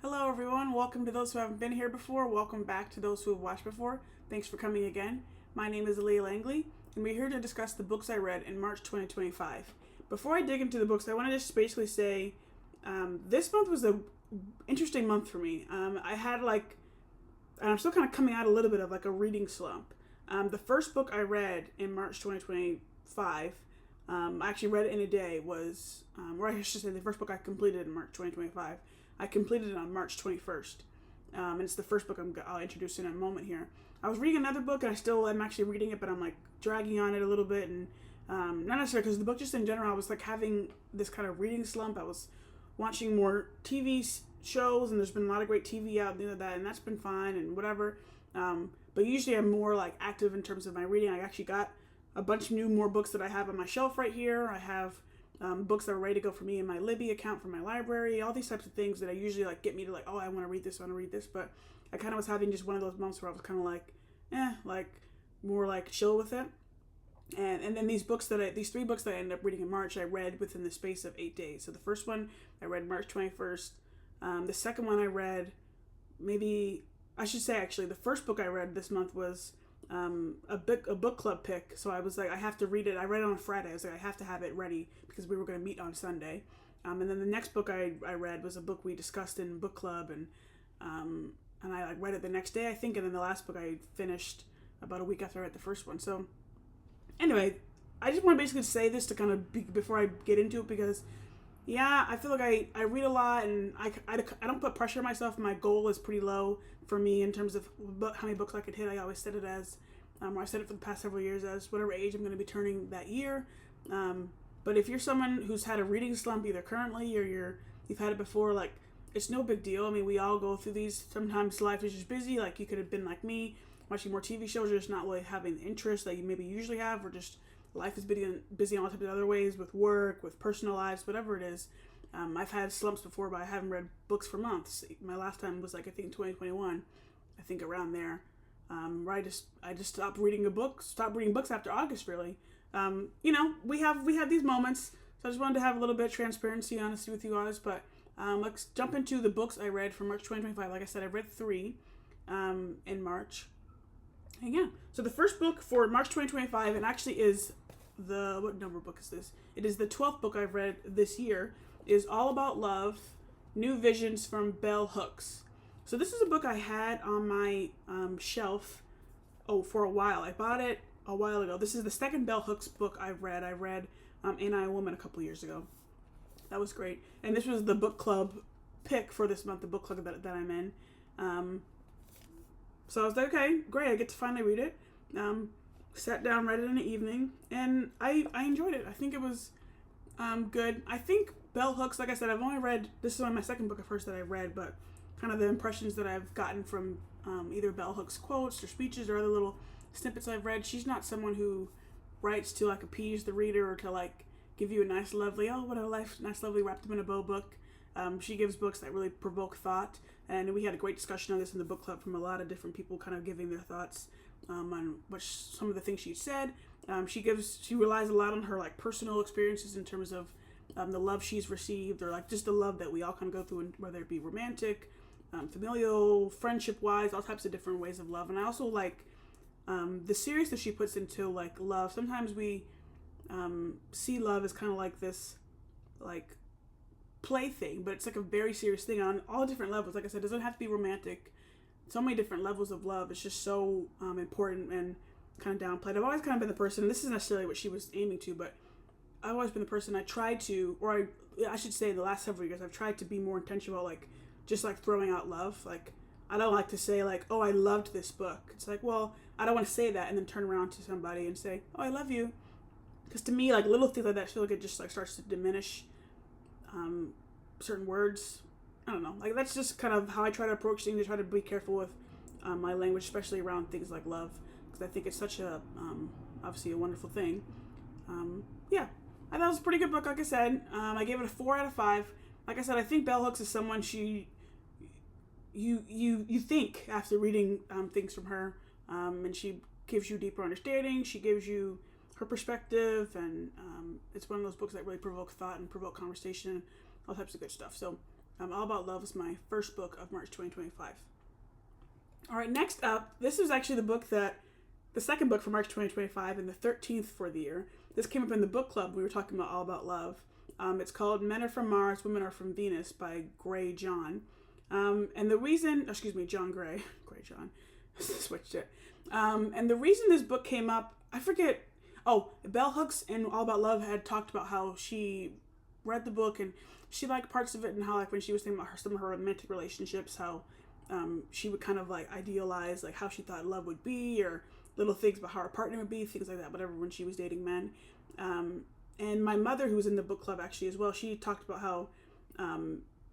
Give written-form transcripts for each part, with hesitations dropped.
Hello, everyone. Welcome to those who haven't been here before. Welcome back to those who have watched before. Thanks for coming again. My name is Aaliyah Langley, and we're here to discuss the books I read in March 2025. Before I dig into the books, I want to just basically say this month was a interesting month for me. I had and I'm still kind of coming out a little bit of like a reading slump. The first book I read in March 2025, I actually read it in a day, or I should say the first book I completed in March 2025. I completed it on March 21st. And it's the first book I'll introduce in a moment here. I was reading another book, and I'm actually reading it, but I'm like dragging on it a little bit, and not necessarily because the book, just in general, I was like having this kind of reading slump. I was watching more TV shows, and there's been a lot of great TV out and that, and that's been fine and whatever. But usually I'm more like active in terms of my reading. I actually got a bunch of more books that I have on my shelf right here. I have books that are ready to go for me in my Libby account for my library, all these types of things that I usually like get me to like, oh, I want to read this, but I kind of was having just one of those months where I was kind of like, like more like chill with it. And then these three books that I ended up reading in March, I read within the space of 8 days. So the first one I read March 21st. The second one I read, maybe I should say actually, the first book I read this month was a book club pick. So I was like, I have to read it. I read it on Friday. I was like, I have to have it ready because we were going to meet on Sunday. And then the next book I read was a book we discussed in book club, and I like read it the next day, I think. And then the last book I finished about a week after I read the first one. So anyway, I just want to basically say this to kind of before I get into it, because yeah, I feel like I read a lot, and I don't put pressure on myself. My goal is pretty low for me in terms of how many books I could hit. I always set it as, or I set it for the past several years as whatever age I'm going to be turning that year. But if you're someone who's had a reading slump either currently or you've had it before, like, it's no big deal. I mean, we all go through these. Sometimes life is just busy. Like, you could have been like me, watching more TV shows, or just not really having the interest that you maybe usually have, or just life is busy in all types of other ways, with work, with personal lives, whatever it is. I've had slumps before, but I haven't read books for months. My last time was like, I think 2021, I think around there. Where I just stopped reading books after August, really. We have these moments, so I just wanted to have a little bit of transparency, honesty with you guys. But let's jump into the books I read for March 2025. Like I said, I read 3 in March. And yeah, so the first book for March 2025, and actually is what number book is this? It is the 12th book I've read this year, is All About Love, New Visions from Bell Hooks. So this is a book I had on my shelf for a while. I bought it a while ago. This is the second Bell Hooks book I've read. I read Ain't I a Woman a couple years ago. That was great. And this was the book club pick for this month, the book club that I'm in. So I was like, okay, great, I get to finally read it. Sat down, read it in the evening, and I enjoyed it. I think it was good. I think Bell Hooks, like I said, this is only my second book of hers that I read, but kind of the impressions that I've gotten from either Bell Hooks quotes or speeches or other little snippets I've read, she's not someone who writes to like appease the reader or to like give you a nice lovely, oh, what a nice lovely wrapped up in a bow book. She gives books that really provoke thought, and we had a great discussion on this in the book club from a lot of different people kind of giving their thoughts on some of the things she said. She relies a lot on her like personal experiences in terms of the love she's received, or like just the love that we all kind of go through, whether it be romantic, familial, friendship wise, all types of different ways of love. And I also like the seriousness she puts into like love. Sometimes we see love as kind of like this like plaything, but it's like a very serious thing on all different levels. Like I said, it doesn't have to be romantic. So many different levels of love. It's just so important and kind of downplayed. I've always kind of been the person, and this isn't necessarily what she was aiming to, but I've always been the person I tried to, or I should say, the last several years, I've tried to be more intentional, like just like throwing out love. Like, I don't like to say like, oh, I loved this book. It's like, well, I don't want to say that and then turn around to somebody and say, oh, I love you. Because to me, like little things like that, I feel like it just like starts to diminish certain words. I don't know. Like, that's just kind of how I try to approach things. I try to be careful with my language, especially around things like love, because I think it's such a obviously a wonderful thing. Yeah, I thought it was a pretty good book. Like I said, I gave it a 4 out of 5. Like I said, I think Bell Hooks is someone you think after reading things from her, and she gives you deeper understanding. She gives you her perspective, and it's one of those books that really provoke thought and provoke conversation, all types of good stuff. So All About Love was my first book of March 2025. All right, next up, this is actually the second book for March 2025 and the 13th for the year. This came up in the book club. We were talking about All About Love. It's called Men Are From Mars, Women Are From Venus by Gray John. And the reason, John Gray, Gray John, switched it. And the reason this book came up, I forget. Oh, Bell Hooks and All About Love had talked about how she read the book and she liked parts of it, and how like when she was thinking about some of her romantic relationships, how she would kind of like idealize like how she thought love would be, or little things about how her partner would be, things like that, whatever, when she was dating men. And my mother, who was in the book club actually as well, she talked about how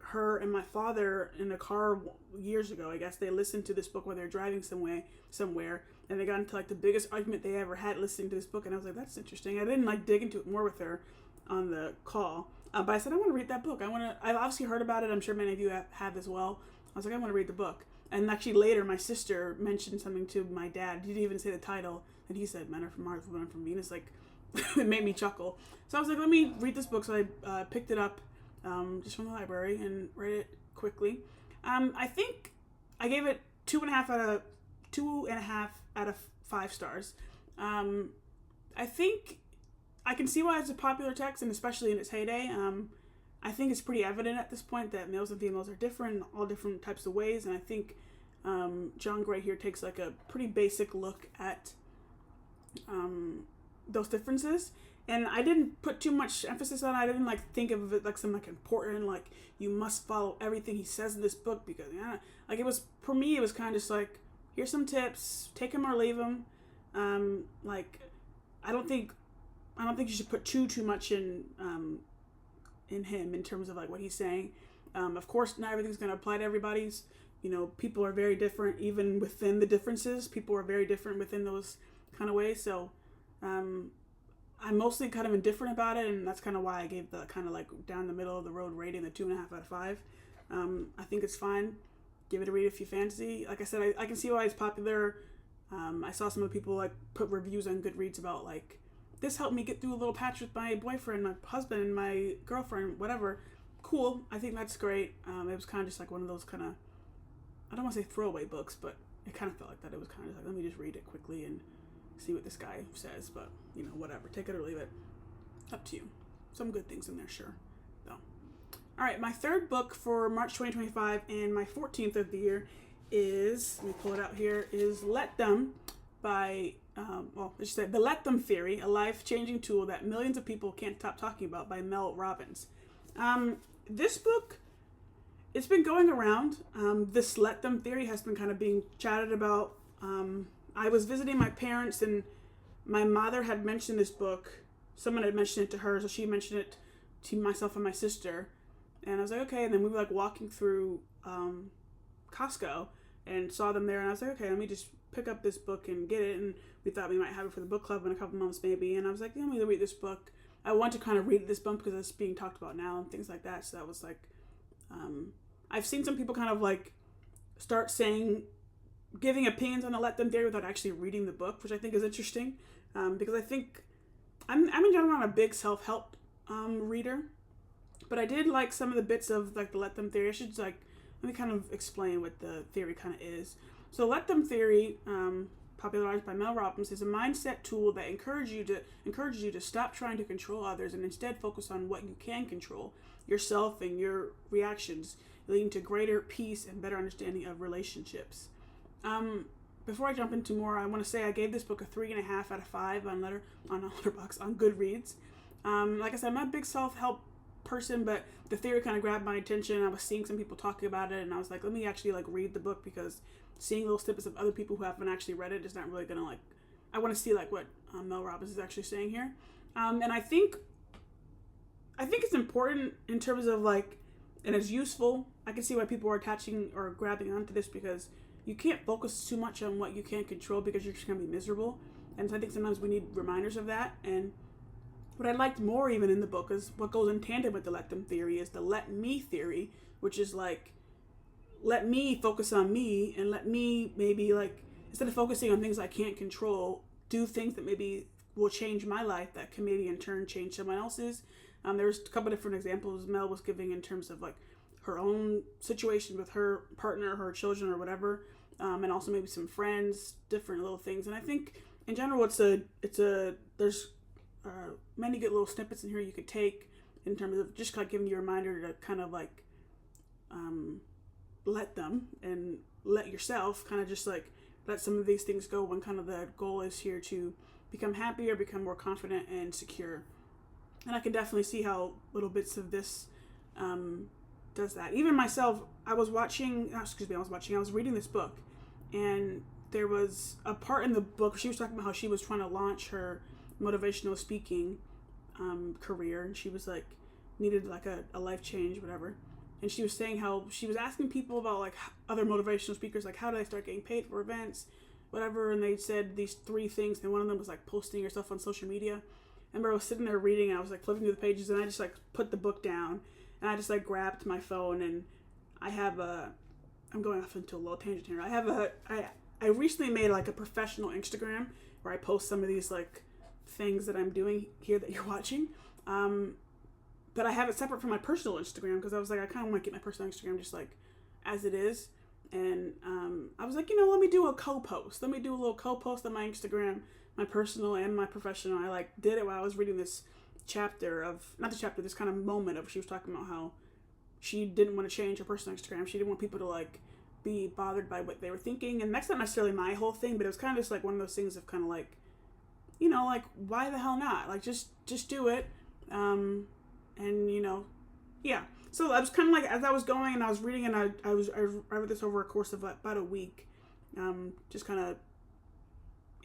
her and my father in a car years ago, I guess, they listened to this book while they were driving somewhere, and they got into like the biggest argument they ever had listening to this book. And I was like, that's interesting. I didn't like dig into it more with her on the call, but I said, I want to read that book. I've obviously heard about it. I'm sure many of you have as well. I was like, I want to read the book. And actually later, my sister mentioned something to my dad. He didn't even say the title, and he said, Men Are From Mars, Women Are From Venus. Like, it made me chuckle. So I was like, let me read this book. So I picked it up just from the library and read it quickly. I think I gave it 2.5 out of 5 stars. I think I can see why it's a popular text, and especially in its heyday. I think it's pretty evident at this point that males and females are different in all different types of ways, and I think John Gray here takes like a pretty basic look at those differences. And I didn't put too much emphasis on it. I didn't like think of it like some like important, like you must follow everything he says in this book, because like it was, for me, it was kind of just like, here's some tips, take them or leave them. Like I don't think you should put too much in him in terms of like what he's saying. Of course, not everything's going to apply to everybody's. People are very different, even within the differences. People are very different within those kind of ways. So I'm mostly kind of indifferent about it, and that's kind of why I gave the kind of like down the middle of the road rating, the 2.5 out of 5. I think it's fine. Give it a read if you fancy. Like I said, I can see why it's popular. I saw some of the people like put reviews on Goodreads about like, this helped me get through a little patch with my boyfriend, my husband, and my girlfriend, whatever. Cool. I think that's great. It was kind of just like one of those kind of, I don't want to say throwaway books, but it kind of felt like that. It was kind of like, let me just read it quickly and see what this guy says, but whatever, take it or leave it, up to you. Some good things in there, sure, though. All right, my third book for March 2025 and my 14th of the year is, let me pull it out here, is Let Them by The Let Them Theory, a life-changing tool that millions of people can't stop talking about, by Mel Robbins. This book, it's been going around. This Let Them Theory has been kind of being chatted about. I was visiting my parents, and my mother had mentioned this book. Someone had mentioned it to her, so she mentioned it to myself and my sister. And I was like, okay. And then we were like walking through Costco and saw them there. And I was like, okay, let me just pick up this book and get it. And we thought we might have it for the book club in a couple months maybe. And I was like, let me read this book. I want to kind of read this book because it's being talked about now and things like that. So that was like, I've seen some people kind of like start saying, giving opinions on the Let Them Theory without actually reading the book, which I think is interesting, because I think I'm in general not a big self-help reader, but I did like some of the bits of like the Let Them Theory. I should let me kind of explain what the theory kind of is. So Let Them Theory, popularized by Mel Robbins, is a mindset tool that encourages you to stop trying to control others and instead focus on what you can control, yourself and your reactions, leading to greater peace and better understanding of relationships. Before I jump into more, I want to say I gave this book a 3.5 out of 5 on Letterboxd, on Goodreads. Like I said, I'm not a big self-help person, but the theory kind of grabbed my attention. I was seeing some people talking about it, and I was like, let me actually like read the book, because seeing little snippets of other people who haven't actually read it is not really gonna I want to see like what Mel Robbins is actually saying here. And I think it's important in terms of like, and it's useful. I can see why people are attaching or grabbing onto this, because you can't focus too much on what you can't control, because you're just going to be miserable. And so I think sometimes we need reminders of that. And what I liked more even in the book is what goes in tandem with the Let Them Theory is the Let Me Theory, which is like, let me focus on me, and let me maybe like, instead of focusing on things I can't control, do things that maybe will change my life that can maybe in turn change someone else's. There's a couple different examples Mel was giving in terms of like her own situation with her partner, her children, or whatever, and also maybe some friends, different little things. And I think in general, there's many good little snippets in here you could take in terms of just kind of giving you a reminder to kind of like let them and let yourself kind of just like let some of these things go when kind of the goal is here to become happier, become more confident and secure. And I can definitely see how little bits of this does that. Even myself, I was reading this book, and there was a part in the book where she was talking about how she was trying to launch her motivational speaking career, and she was like needed like a life change, whatever. And she was saying how she was asking people about like other motivational speakers, like how do I start getting paid for events, whatever. And they said these 3 things, and one of them was like posting yourself on social media. I remember I was sitting there reading, and I was like flipping through the pages, and I just like put the book down, and I just like grabbed my phone, and I'm going off into a little tangent here. I recently made like a professional Instagram where I post some of these like things that I'm doing here that you're watching. But I have it separate from my personal Instagram because I was like, I kind of want to keep my personal Instagram just like as it is. And I was like, let me do a co-post. Let me do a little co-post on my Instagram, my personal and my professional. I like did it while I was reading this this kind of moment of she was talking about how she didn't want to change her personal Instagram. She didn't want people to like be bothered by what they were thinking. And that's not necessarily my whole thing, but it was kind of just like one of those things of kind of like, like why the hell not? Like just do it. And yeah. So I was kind of like, as I was going and I was reading, and I read this over a course of about a week. Just kind of,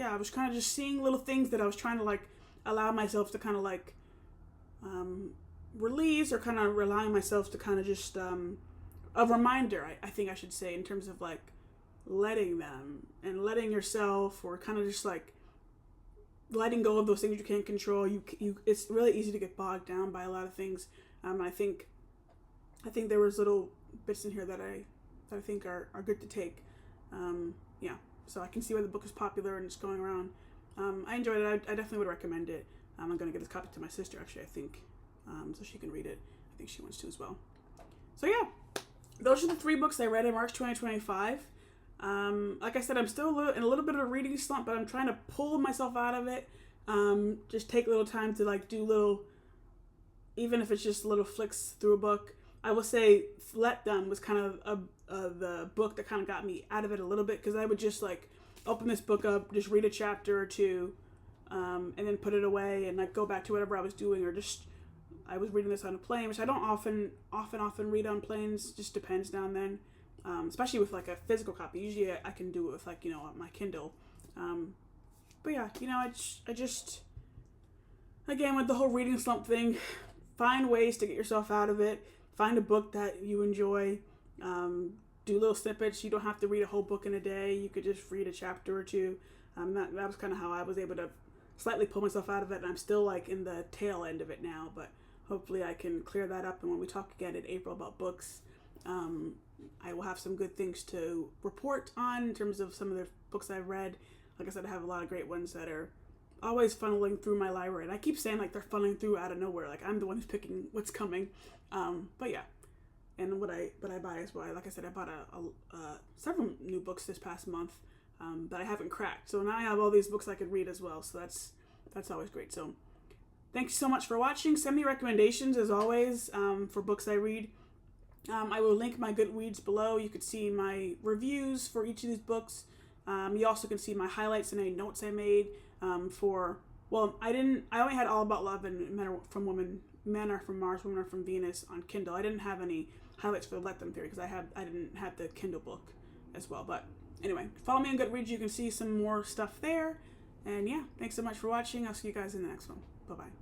I was kind of just seeing little things that I was trying to like allow myself to kind of like release, or kind of allowing myself to kind of just a reminder, I think I should say, in terms of like letting them and letting yourself, or kind of just like letting go of those things you can't control. It's really easy to get bogged down by a lot of things. I think there was little bits in here that I think are good to take. So I can see why the book is popular and it's going around. I enjoyed it. I definitely would recommend it. I'm going to get this copy to my sister, actually, I think, so she can read it. I think she wants to as well. So yeah, those are the 3 books I read in March 2025. Like I said, I'm still in a little bit of a reading slump, but I'm trying to pull myself out of it. Just take a little time to like do little, even if it's just little flicks through a book. I will say Let Them was kind of the book that kind of got me out of it a little bit, because I would just like open this book up, just read a chapter or 2, and then put it away and like go back to whatever I was doing, or just I was reading this on a plane, which I don't often read on planes. Just depends now and then, especially with like a physical copy. Usually I can do it with like on my Kindle, but yeah, I just again with the whole reading slump thing, find ways to get yourself out of it. Find a book that you enjoy. Do little snippets. You don't have to read a whole book in a day. You could just read a chapter or 2. That was kind of how I was able to slightly pull myself out of it. And I'm still like in the tail end of it now, but hopefully I can clear that up. And when we talk again in April about books, I will have some good things to report on in terms of some of the books I've read. Like I said, I have a lot of great ones that are always funneling through my library. And I keep saying like they're funneling through out of nowhere. Like I'm the one who's picking what's coming. But yeah, and what I buy as well. Like I said, I bought several new books this past month that I haven't cracked. So now I have all these books I could read as well. So that's always great. So thank you so much for watching. Send me recommendations as always for books I read. I will link my Goodreads below. You could see my reviews for each of these books. You also can see my highlights and any notes I made I only had All About Love and Men Are From Mars, Women Are From Venus on Kindle. I didn't have any highlights for the Let Them theory because I didn't have the Kindle book as well. But anyway, follow me on Goodreads. You can see some more stuff there. And yeah, thanks so much for watching. I'll see you guys in the next one. Bye-bye.